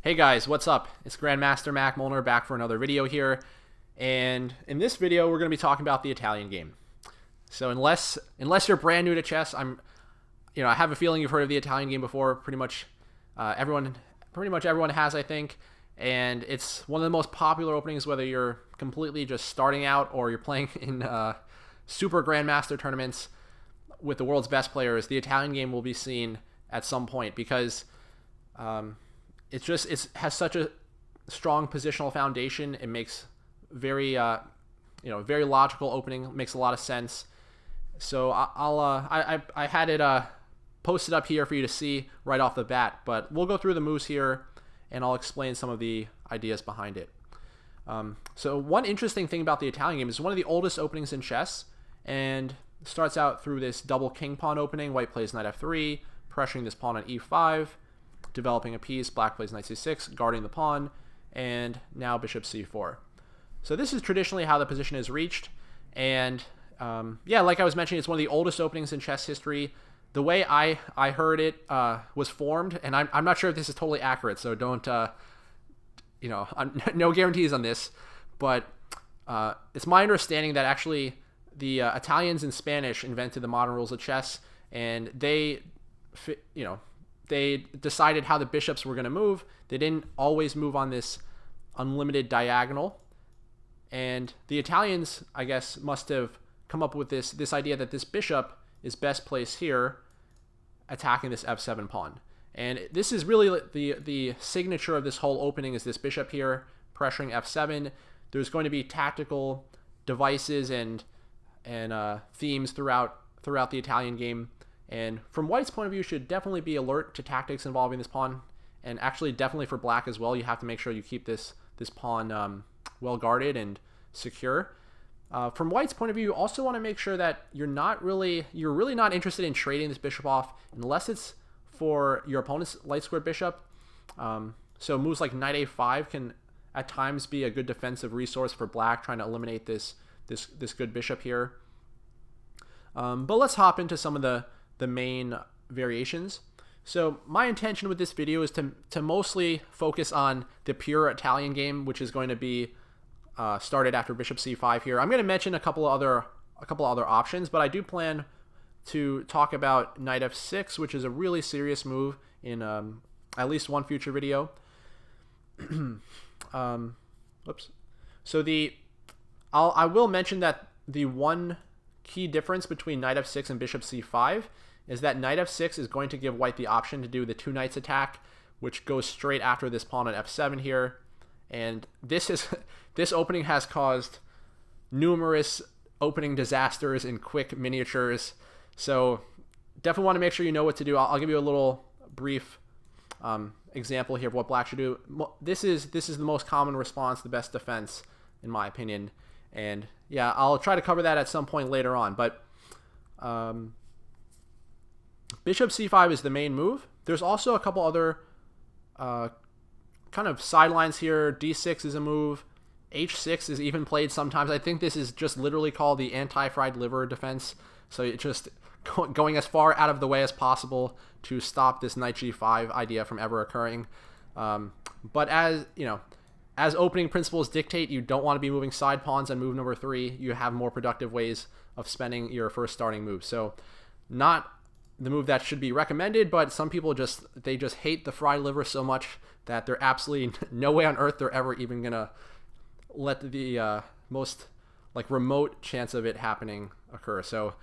Hey guys, what's up? It's Grandmaster Mac Molnar back for another video here, and in this video we're going to be talking about the Italian game. So unless you're brand new to chess, I have a feeling you've heard of the Italian game before. Pretty much everyone has, I think, and it's one of the most popular openings, whether you're completely just starting out or you're playing in super Grandmaster tournaments with the world's best players. The Italian game will be seen at some point because it has such a strong positional foundation. It makes very logical opening. Makes a lot of sense. So I had it posted up here for you to see right off the bat. But we'll go through the moves here, and I'll explain some of the ideas behind it. So one interesting thing about the Italian game is one of the oldest openings in chess, and starts out through this double king pawn opening. White plays knight f3, pressuring this pawn on e5. Developing a piece, black plays knight c6, guarding the pawn, and now bishop c4. So this is traditionally how the position is reached, and like I was mentioning, it's one of the oldest openings in chess history. The way I heard it was formed, and I'm not sure if this is totally accurate, so don't, no guarantees on this, but it's my understanding that actually the Italians and Spanish invented the modern rules of chess, and they decided how the bishops were going to move. They didn't always move on this unlimited diagonal. And the Italians, I guess, must have come up with this idea that this bishop is best placed here, attacking this f7 pawn. And this is really the signature of this whole opening, is this bishop here, pressuring f7. There's going to be tactical devices and themes throughout the Italian game. And from White's point of view, you should definitely be alert to tactics involving this pawn, and actually definitely for Black as well. You have to make sure you keep this pawn well guarded and secure. From White's point of view, you also want to make sure that you're really not interested in trading this bishop off unless it's for your opponent's light squared bishop. So moves like knight a5 can at times be a good defensive resource for Black, trying to eliminate this good bishop here. But let's hop into some of the main variations. So my intention with this video is to mostly focus on the pure Italian game, which is going to be started after bishop c5 here. I'm going to mention a couple other options, but I do plan to talk about knight f6, which is a really serious move in at least one future video. Whoops. So I will mention that the one key difference between knight f6 and bishop c5 is that knight f6 is going to give White the option to do the two knights attack, which goes straight after this pawn on f7 here. And this opening has caused numerous opening disasters in quick miniatures. So definitely want to make sure you know what to do. I'll give you a little brief example here of what Black should do. This is the most common response, the best defense, in my opinion. And yeah, I'll try to cover that at some point later on. But bishop c5 is the main move. There's also a couple other kind of sidelines here. d6 is a move. h6 is even played sometimes. I think this is just literally called the anti-fried liver defense. So it's just going as far out of the way as possible to stop this knight g5 idea from ever occurring. But as opening principles dictate, you don't want to be moving side pawns on move number 3. You have more productive ways of spending your first starting move. So not the move that should be recommended, but some people just hate the fried liver so much that they're absolutely no way on earth they're ever even gonna let the most remote chance of it happening occur. So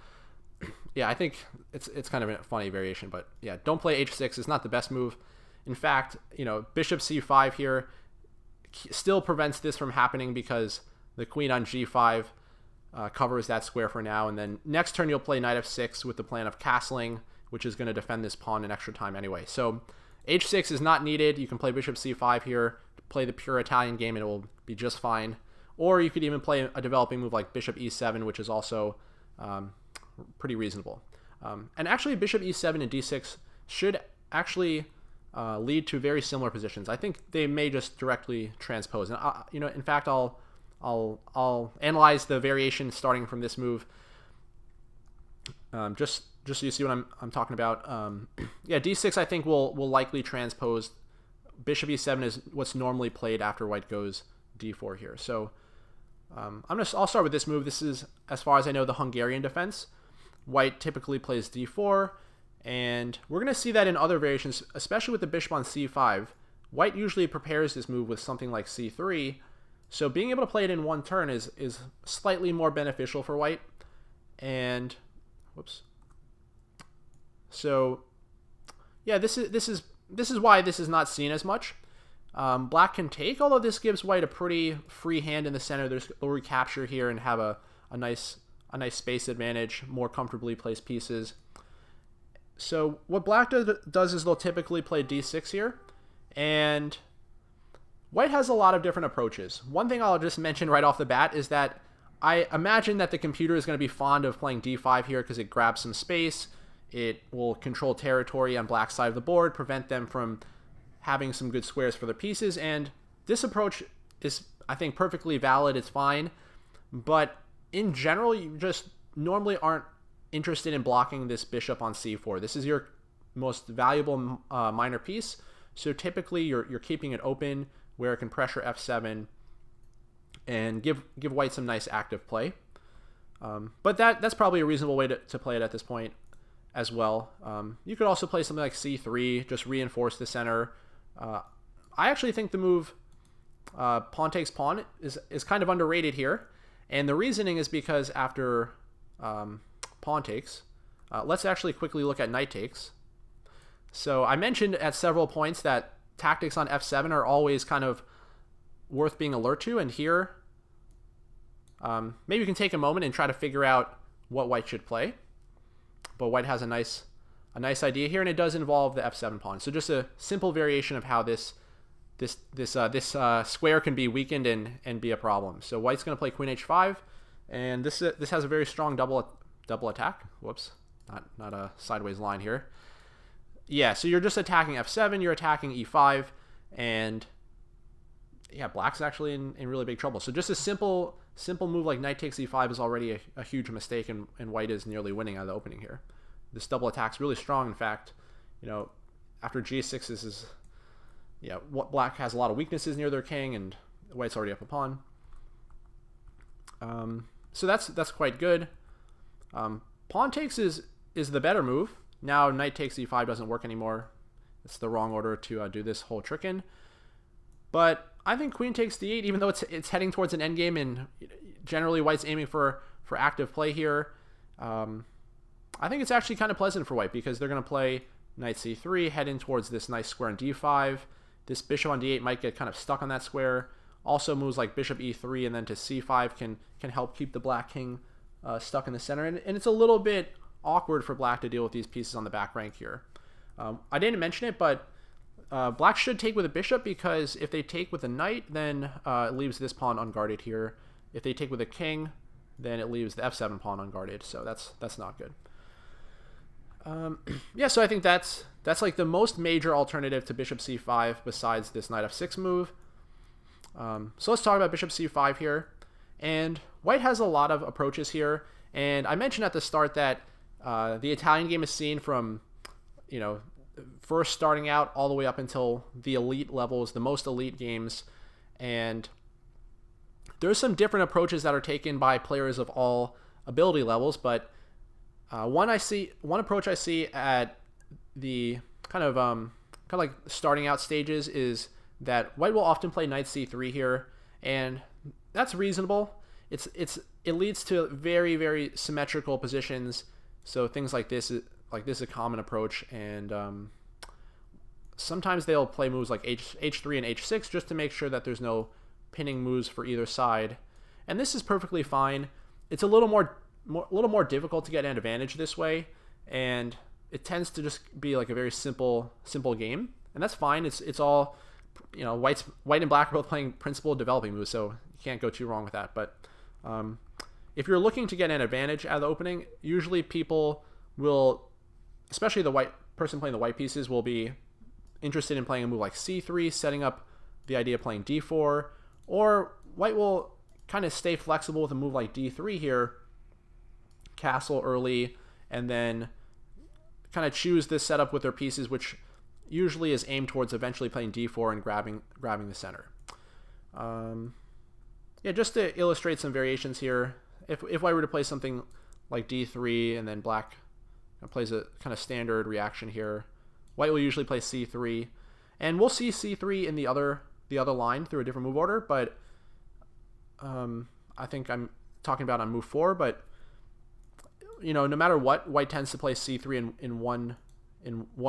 yeah, I think it's kind of a funny variation, but yeah, don't play h6. It's not the best move. In fact, bishop c5 here still prevents this from happening because the queen on g5 covers that square for now. And then next turn you'll play knight f6 with the plan of castling, which is going to defend this pawn in extra time anyway. So h6 is not needed. You can play bishop c5 here, play the pure Italian game, and it will be just fine. Or you could even play a developing move like bishop e7, which is also pretty reasonable. And actually bishop e7 and d6 should actually lead to very similar positions. I think they may just directly transpose. And in fact, I'll analyze the variation starting from this move. Just so you see what I'm talking about. Yeah, d6 I think will likely transpose bishop e7 is what's normally played after white goes d4 here. So I'll start with this move. This is, as far as I know, the Hungarian defense. White typically plays d4, and we're going to see that in other variations, especially with the bishop on c5. White usually prepares this move with something like c3, so being able to play it in one turn is slightly more beneficial for white. And whoops. So yeah, this is why this is not seen as much. Black can take, although this gives white a pretty free hand in the center. They'll recapture here and have a nice space advantage, more comfortably placed pieces. So what black does is they'll typically play d6 here, and white has a lot of different approaches. One thing I'll just mention right off the bat is that I imagine that the computer is going to be fond of playing d5 here because it grabs some space. It will control territory on black's side of the board, prevent them from having some good squares for their pieces. And this approach is, I think, perfectly valid. It's fine. But in general, you just normally aren't interested in blocking this bishop on c4. This is your most valuable minor piece. So typically you're keeping it open where it can pressure f7 and give white some nice active play. But that's probably a reasonable way to play it at this point as well. You could also play something like c3, just reinforce the center. I actually think the move pawn takes pawn is kind of underrated here. And the reasoning is because after pawn takes, let's actually quickly look at knight takes. So I mentioned at several points that tactics on f7 are always kind of worth being alert to, and here maybe you can take a moment and try to figure out what white should play. But white has a nice idea here, and it does involve the f7 pawn. So just a simple variation of how this square can be weakened and be a problem. So white's going to play queen h5, and this has a very strong double attack. Whoops, not a sideways line here. Yeah, so you're just attacking f7, you're attacking e5, and yeah, black's actually in really big trouble. So just a simple move like knight takes e5 is already a huge mistake, and white is nearly winning out of the opening here. This double attack's really strong. In fact, after g6, this is, what black has a lot of weaknesses near their king, and white's already up a pawn. So that's quite good. Pawn takes is the better move. Now knight takes e5 doesn't work anymore. It's the wrong order to do this whole trick in. But I think queen takes d8, even though it's heading towards an endgame, and generally white's aiming for active play here. I think it's actually kind of pleasant for white because they're going to play knight c3, heading towards this nice square on d5. This bishop on d8 might get kind of stuck on that square. Also moves like bishop e3 and then to c5 can help keep the black king stuck in the center. And it's a little bit awkward for black to deal with these pieces on the back rank here. I didn't mention it, but black should take with a bishop, because if they take with a knight, then it leaves this pawn unguarded here. If they take with a king, then it leaves the f7 pawn unguarded. So that's not good. Yeah, so I think that's like the most major alternative to bishop c5 besides this knight f6 move. So let's talk about bishop c5 here. And white has a lot of approaches here. And I mentioned at the start that the Italian game is seen from, first starting out all the way up until the elite levels, the most elite games. And there's some different approaches that are taken by players of all ability levels, but one approach I see at the kind of like starting out stages is that white will often play knight c3 here, and that's reasonable. It leads to very, very symmetrical positions. So things like this is a common approach, and sometimes they'll play moves like h3 and h6 just to make sure that there's no pinning moves for either side. And this is perfectly fine. It's a little more difficult to get an advantage this way, and it tends to just be like a very simple game, and that's fine. It's all, white and black are both playing principal developing moves, so you can't go too wrong with that. But if you're looking to get an advantage out of the opening, usually people will, especially the white person playing the white pieces, will be interested in playing a move like c3, setting up the idea of playing d4, or white will kind of stay flexible with a move like d3 here, castle early, and then kind of choose this setup with their pieces, which usually is aimed towards eventually playing d4 and grabbing the center. Yeah, just to illustrate some variations here, if I were to play something like d3 and then black plays a kind of standard reaction here, white will usually play c3, and we'll see c3 in the other line through a different move order, but I think I'm talking about on move 4, but no matter what, white tends to play c3 in one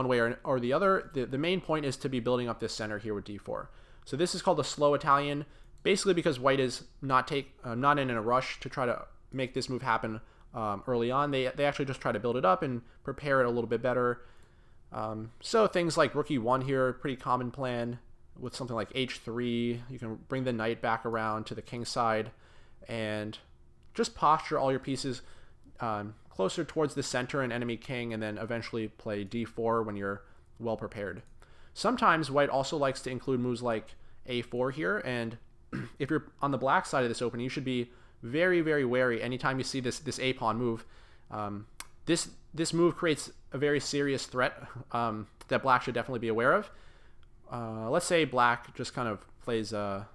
way or the other. The main point is to be building up this center here with d4. So this is called a slow Italian, basically because white is not in a rush to try to make this move happen early on. They actually just try to build it up and prepare it a little bit better. So things like rook e1 here, pretty common plan. With something like h3, you can bring the knight back around to the king side and just posture all your pieces closer towards the center and enemy king, and then eventually play d4 when you're well prepared. Sometimes white also likes to include moves like a4 here, and if you're on the black side of this opening, you should be very, very wary anytime you see this a-pawn move. This move creates a very serious threat that black should definitely be aware of. Let's say black just kind of plays a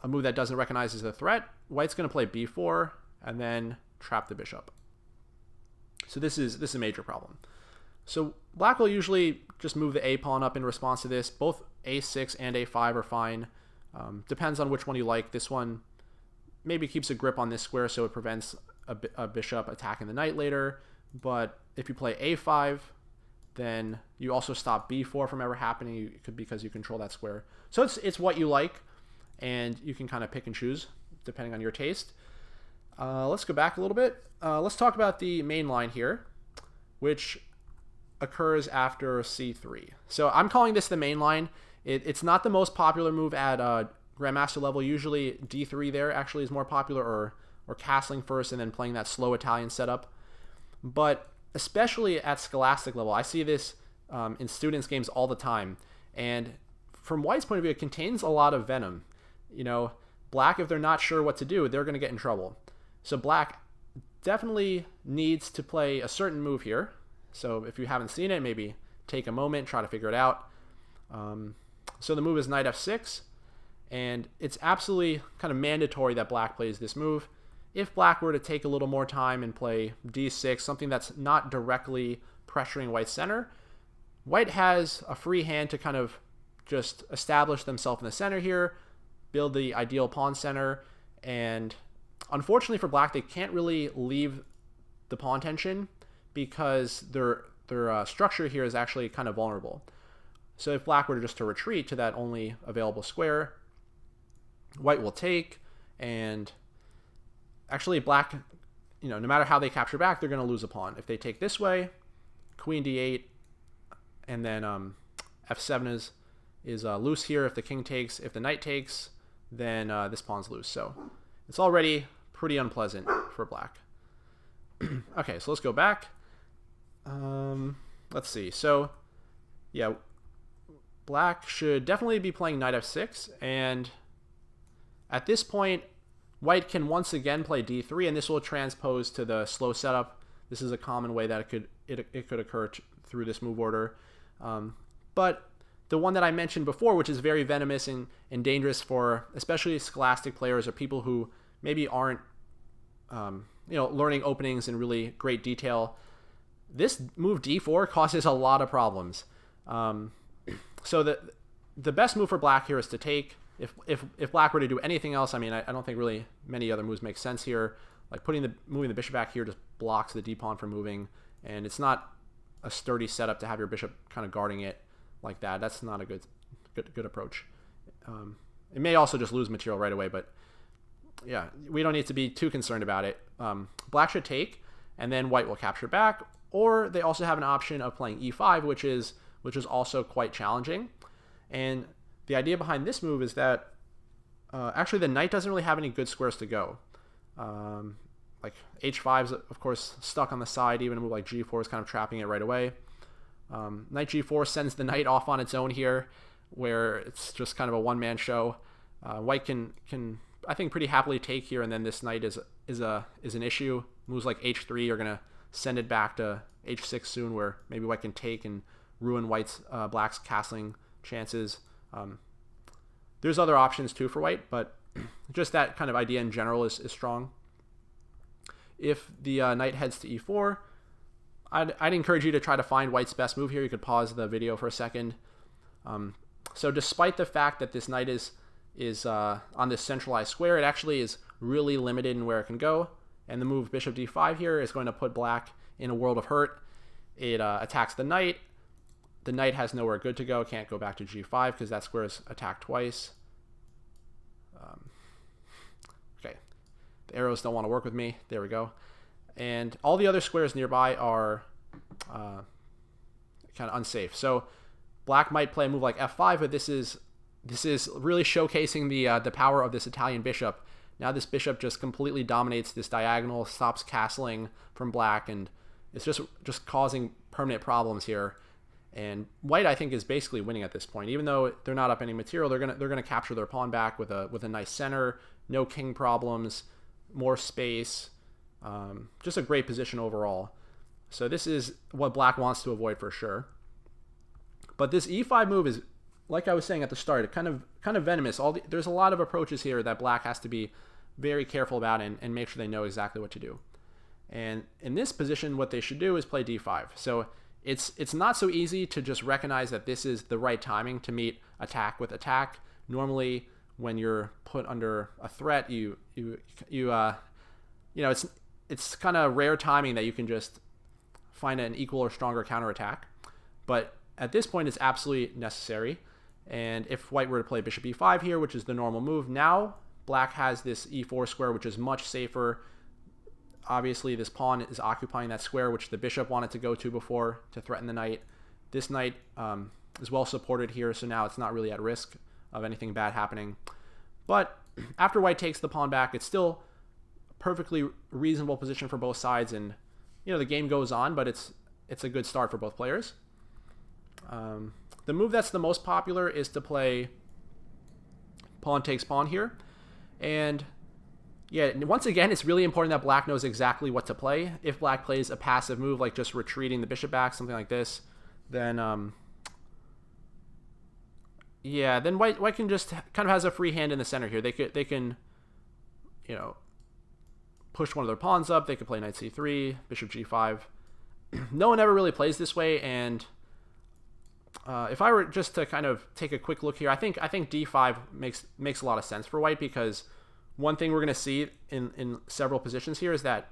move that doesn't recognize as a threat. White's going to play b4 and then trap the bishop. So this is a major problem. So black will usually just move the a-pawn up in response to this. Both a6 and a5 are fine. Depends on which one you like. This one maybe keeps a grip on this square so it prevents a bishop attacking the knight later. But if you play a5, then you also stop b4 from ever happening because you control that square. So it's what you like, and you can kind of pick and choose depending on your taste. Let's go back a little bit. Let's talk about the main line here, which occurs after c3. So I'm calling this the main line. It's not the most popular move at Grandmaster level. Usually d3 there actually is more popular, or castling first and then playing that slow Italian setup. But especially at Scholastic level, I see this in students' games all the time. And from white's point of view, it contains a lot of venom. Black, if they're not sure what to do, they're going to get in trouble. So black definitely needs to play a certain move here. So if you haven't seen it, maybe take a moment, try to figure it out. So the move is knight f6, and it's absolutely kind of mandatory that black plays this move. If black were to take a little more time and play d6, something that's not directly pressuring white's center, white has a free hand to kind of just establish themselves in the center here, build the ideal pawn center, and unfortunately for black, they can't really leave the pawn tension because their structure here is actually kind of vulnerable. So if black were just to retreat to that only available square, white will take, and actually black, no matter how they capture back, they're going to lose a pawn. If they take this way, queen d8, and then f7 is loose here. If the king takes, if the knight takes, then this pawn's loose. So it's already pretty unpleasant for black. Okay, so let's go back. Let's see. So yeah, black should definitely be playing knight f6, and at this point, white can once again play d3, and this will transpose to the slow setup. This is a common way that it could occur through this move order. But the one that I mentioned before, which is very venomous and dangerous for especially Scholastic players or people who maybe aren't learning openings in really great detail, this move d4 causes a lot of problems. So the best move for black here is to take. If black were to do anything else, I don't think really many other moves make sense here. Like moving the bishop back here just blocks the d-pawn from moving, and it's not a sturdy setup to have your bishop kind of guarding it like that. That's not a good approach. It may also just lose material right away, but yeah, we don't need to be too concerned about it. Black should take, and then white will capture back, or they also have an option of playing e5, which is also quite challenging. And the idea behind this move is that actually the knight doesn't really have any good squares to go. Like h5 is of course stuck on the side. Even a move like g4 is kind of trapping it right away. Knight g4 sends the knight off on its own here, where it's just kind of a one-man show. White can I think pretty happily take here, and then this knight is an issue. Moves like h3 are gonna send it back to h6 soon, where maybe white can take and ruin black's castling chances. There's other options too for white, but just that kind of idea in general is strong. If the knight heads to e4, I'd encourage you to try to find white's best move here. You could pause the video for a second. So despite the fact that this knight is on this centralized square, it actually is really limited in where it can go. And the move bishop d5 here is going to put black in a world of hurt. It attacks the knight. The knight has nowhere good to go. Can't go back to g5 because that square is attacked twice. Okay, the arrows don't want to work with me. There we go. And all the other squares nearby are kind of unsafe. So black might play a move like f5, but this is really showcasing the power of this Italian bishop. Now this bishop just completely dominates this diagonal, stops castling from black, and it's just causing permanent problems here. And white, I think, is basically winning at this point. Even though they're not up any material, they're gonna capture their pawn back with a nice center, no king problems, more space, just a great position overall. So this is what black wants to avoid for sure. But this e5 move is, like I was saying at the start, kind of venomous. There's a lot of approaches here that black has to be very careful about and make sure they know exactly what to do. And in this position, what they should do is play d5. So it's not so easy to just recognize that this is the right timing to meet attack with attack. Normally, when you're put under a threat, it's kind of rare timing that you can just find an equal or stronger counterattack. But at this point, it's absolutely necessary. And if white were to play bishop e5 here, which is the normal move, now black has this e4 square, which is much safer. Obviously, this pawn is occupying that square, which the bishop wanted to go to before to threaten the knight. This knight is well supported here, so now it's not really at risk of anything bad happening. But after white takes the pawn back, it's still a perfectly reasonable position for both sides, and the game goes on, but it's a good start for both players. The move that's the most popular is to play pawn takes pawn here. And yeah, once again, it's really important that black knows exactly what to play. If black plays a passive move like just retreating the bishop back, something like this, then then white can just kind of has a free hand in the center here. They can push one of their pawns up. They could play knight c3, bishop g5. No one ever really plays this way, and if I were just to kind of take a quick look here, I think d5 makes a lot of sense for white, because one thing we're going to see in several positions here is that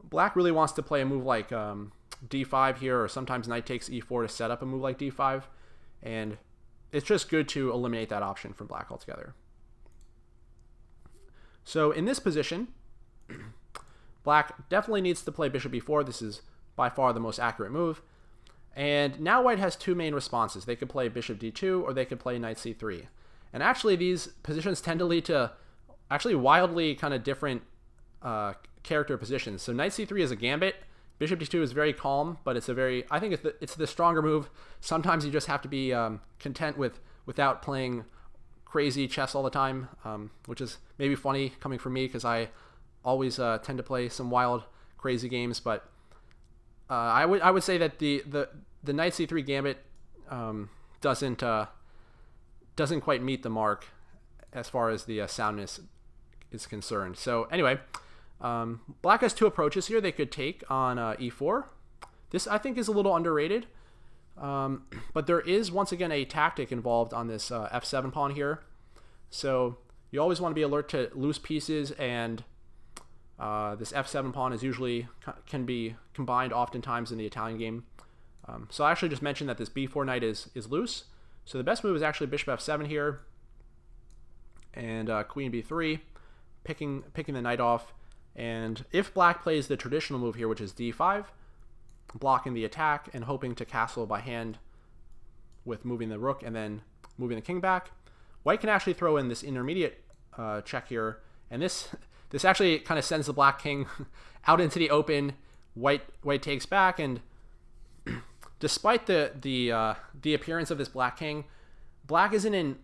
black really wants to play a move like d5 here, or sometimes knight takes e4 to set up a move like d5, and it's just good to eliminate that option from black altogether. So in this position, black definitely needs to play bishop e4. This is by far the most accurate move. And now white has two main responses. They could play bishop d2, or they could play knight c3. And actually, these positions tend to lead to actually wildly kind of different character positions. So knight c3 is a gambit. Bishop d2 is very calm, but I think it's the stronger move. Sometimes you just have to be content without playing crazy chess all the time, which is maybe funny coming from me, because I always tend to play some wild, crazy games. But I would say that the knight c3 gambit doesn't quite meet the mark as far as the soundness is concerned. So anyway, black has two approaches here. They could take on e4. This, I think, is a little underrated, but there is once again a tactic involved on this f7 pawn here. So you always want to be alert to loose pieces, and this f7 pawn is usually can be combined oftentimes in the Italian game. So I actually just mentioned that this b4 knight is loose. So the best move is actually bishop f7 here, and queen b3, picking the knight off. And if black plays the traditional move here, which is d5, blocking the attack and hoping to castle by hand with moving the rook and then moving the king back, white can actually throw in this intermediate check here, and this actually kind of sends the black king out into the open. White takes back, and despite the appearance of this black king, black isn't in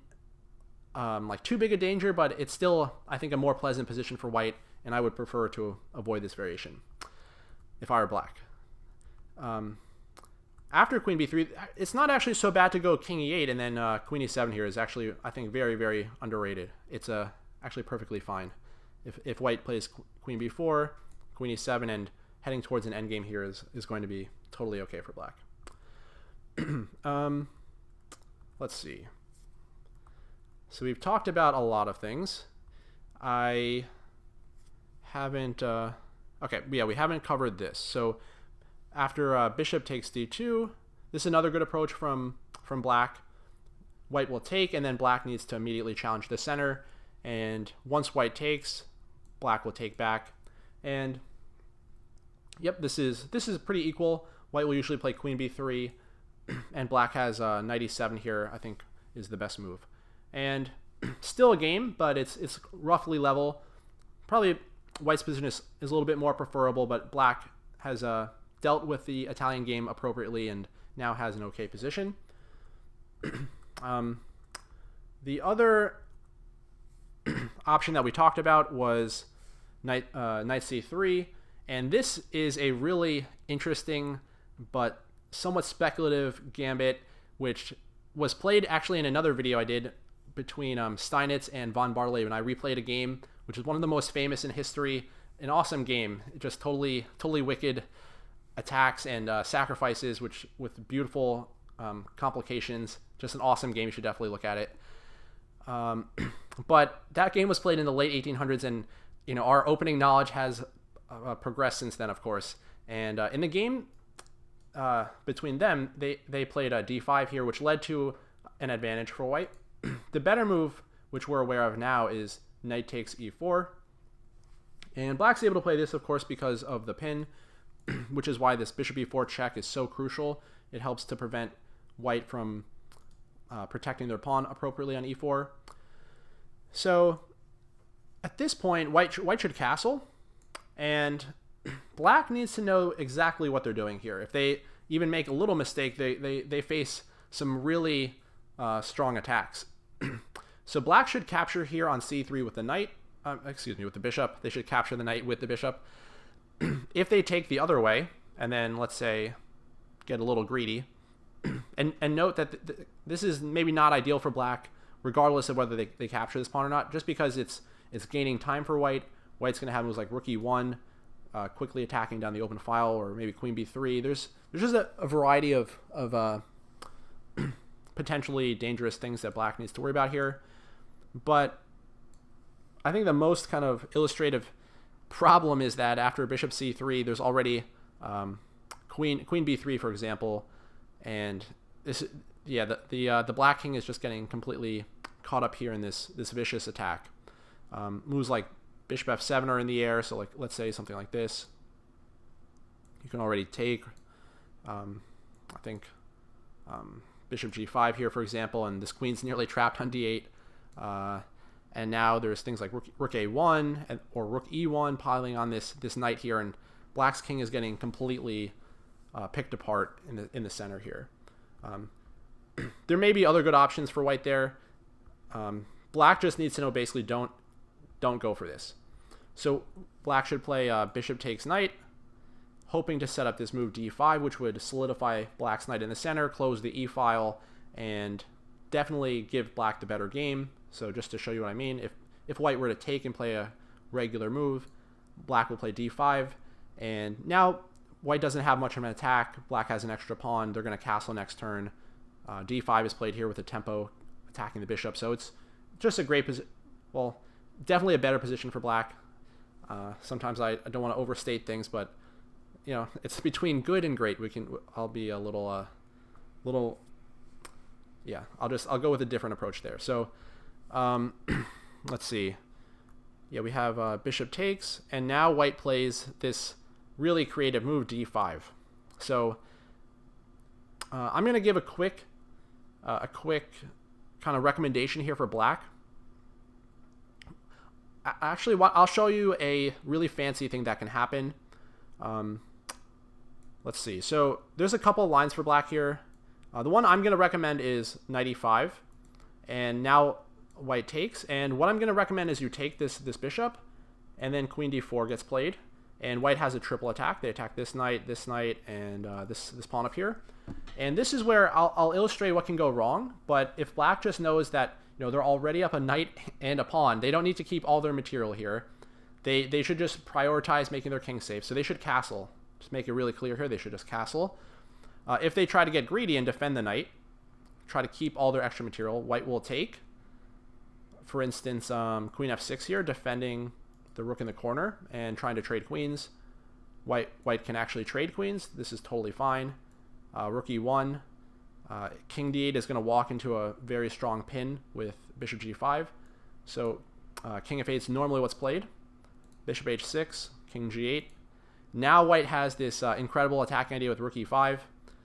like too big a danger, but it's still, I think, a more pleasant position for white, and I would prefer to avoid this variation if I were black. after queen b3, it's not actually so bad to go king e8 and then queen e7 here is actually, I think, very, very underrated. It's actually perfectly fine. If white plays queen b4, queen e7, and heading towards an endgame here is going to be totally okay for black. Let's see. So we've talked about a lot of things. I haven't... okay, yeah, we haven't covered this. So after bishop takes d2, this is another good approach from black. White will take, and then black needs to immediately challenge the center. And once white takes, black will take back. And yep, this is pretty equal. White will usually play queen b3, and black has knight e7 here, I think, is the best move. And still a game, but it's roughly level. Probably white's position is a little bit more preferable, but black has dealt with the Italian game appropriately and now has an okay position. The other option that we talked about was knight c3, and this is a really interesting but somewhat speculative gambit, which was played actually in another video I did between Steinitz and von Barley when I replayed a game, which is one of the most famous in history. An awesome game, just totally wicked attacks and sacrifices, which with beautiful complications. Just an awesome game. You should definitely look at it. But that game was played in the late 1800s, and our opening knowledge has progressed since then, of course. And in the game between them, they played a d5 here, which led to an advantage for white. The better move, which we're aware of now, is knight takes e4. And black's able to play this, of course, because of the pin, which is why this bishop e4 check is so crucial. It helps to prevent white from protecting their pawn appropriately on e4. So at this point, white should castle, and black needs to know exactly what they're doing here. If they even make a little mistake, they face some really strong attacks. So black should capture here on c3 with the knight. With the bishop. They should capture the knight with the bishop. If they take the other way, and then let's say get a little greedy, and note that this is maybe not ideal for black, regardless of whether they capture this pawn or not, just because it's gaining time for white. White's going to have moves like rook e1, quickly attacking down the open file, or maybe queen b3. There's just a variety of potentially dangerous things that black needs to worry about here. But I think the most kind of illustrative problem is that after bishop c3, there's already queen b3, for example, and this, yeah, the black king is just getting completely caught up here in this vicious attack. Moves like bishop f7 are in the air, so like let's say something like this. You can already take, I think, bishop g5 here, for example, and this queen's nearly trapped on d8. And now there's things like rook a1 or rook e1 piling on this knight here, and black's king is getting completely picked apart in the center here. There may be other good options for white there. Black just needs to know basically don't go for this. So black should play bishop takes knight, hoping to set up this move d5, which would solidify black's knight in the center, close the e-file, and definitely give black the better game. So just to show you what I mean, if white were to take and play a regular move, black will play d5, and now white doesn't have much of an attack. Black has an extra pawn. They're going to castle next turn. d5 is played here with a tempo attacking the bishop, so it's just a great position. Well, definitely a better position for black. Sometimes I don't want to overstate things, but it's between good and great. I'll be a little yeah. I'll go with a different approach there. So let's see. Yeah, we have bishop takes, and now white plays this really creative move d5. So I'm going to give a quick kind of recommendation here for black. Actually, I'll show you a really fancy thing that can happen. Let's see. So there's a couple of lines for black here. The one I'm going to recommend is knight e5, and now white takes. And what I'm going to recommend is you take this bishop, and then queen d4 gets played. and white has a triple attack. They attack this knight, and this pawn up here. And this is where I'll illustrate what can go wrong. But if black just knows that they're already up a knight and a pawn, they don't need to keep all their material here. They should just prioritize making their king safe. So they should castle. Just make it really clear here. They should just castle. If they try to get greedy and defend the knight, try to keep all their extra material, white will take. For instance, queen f6 here, defending the rook in the corner and trying to trade queens. White can actually trade queens. This is totally fine. Rook e1. King d8 is going to walk into a very strong pin with bishop g5. So king f8 is normally what's played. Bishop h6, king g8. Now white has this incredible attacking idea with rook e5,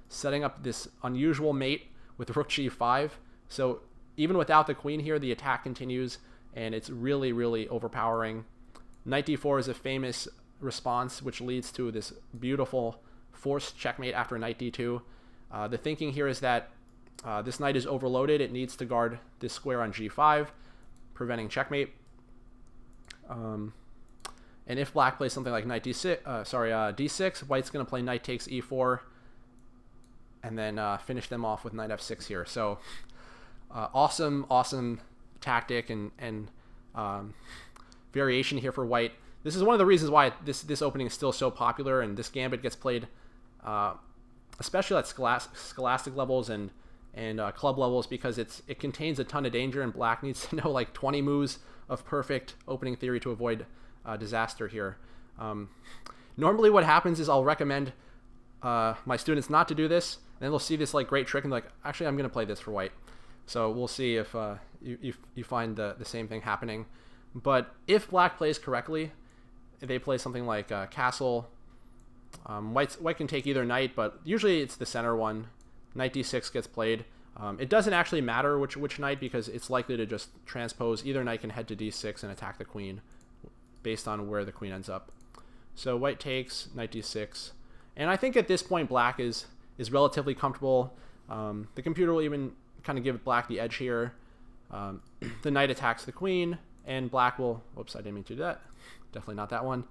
setting up this unusual mate with rook g5. So even without the queen here, the attack continues, and it's really, really overpowering. Knight d4 is a famous response, which leads to this beautiful forced checkmate after knight d2. The thinking here is that this knight is overloaded. It needs to guard this square on g5, preventing checkmate. And if black plays something like knight d6, d6, white's going to play knight takes e4, and then finish them off with knight f6 here. So awesome tactic and variation here for white. This is one of the reasons why this opening is still so popular, and this gambit gets played especially at scholastic levels and club levels, because it contains a ton of danger, and black needs to know like 20 moves of perfect opening theory to avoid disaster here. Normally what happens is I'll recommend my students not to do this, and then they'll see this like great trick and like, actually I'm going to play this for white. So we'll see if you find the same thing happening. But if black plays correctly, if they play something like castle, white can take either knight, but usually it's the center one. Knight d6 gets played. It doesn't actually matter which knight, because it's likely to just transpose. Either knight can head to d6 and attack the queen based on where the queen ends up. So white takes, knight d6. And I think at this point black is relatively comfortable. The computer will even kind of give black the edge here. The knight attacks the queen, and black will... Whoops, I didn't mean to do that. Definitely not that one.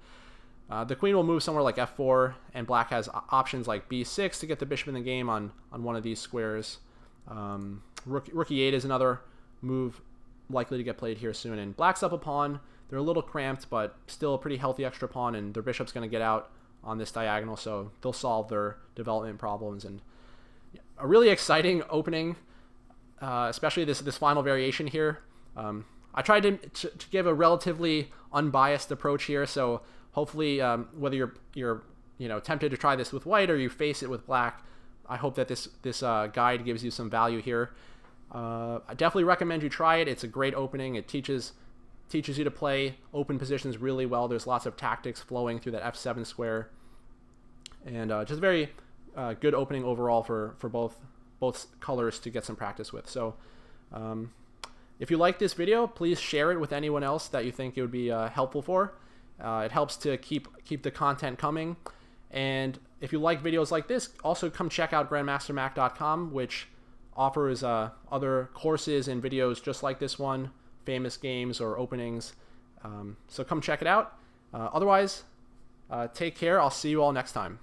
The queen will move somewhere like f4, and black has options like b6 to get the bishop in the game on one of these squares. Rook e8 is another move likely to get played here soon. And black's up a pawn. They're a little cramped, but still a pretty healthy extra pawn, and their bishop's going to get out on this diagonal, so they'll solve their development problems. And a really exciting opening, especially this final variation here. I tried to give a relatively unbiased approach here, so hopefully whether you're tempted to try this with white or you face it with black, I hope that this guide gives you some value here. I definitely recommend you try it. It's a great opening. It teaches you to play open positions really well. There's lots of tactics flowing through that f7 square, and just very good opening overall for both colors to get some practice with. So if you like this video, please share it with anyone else that you think it would be helpful for. It helps to keep the content coming. And if you like videos like this, also come check out grandmastermac.com, which offers other courses and videos just like this one, famous games or openings. So come check it out. Otherwise, take care. I'll see you all next time.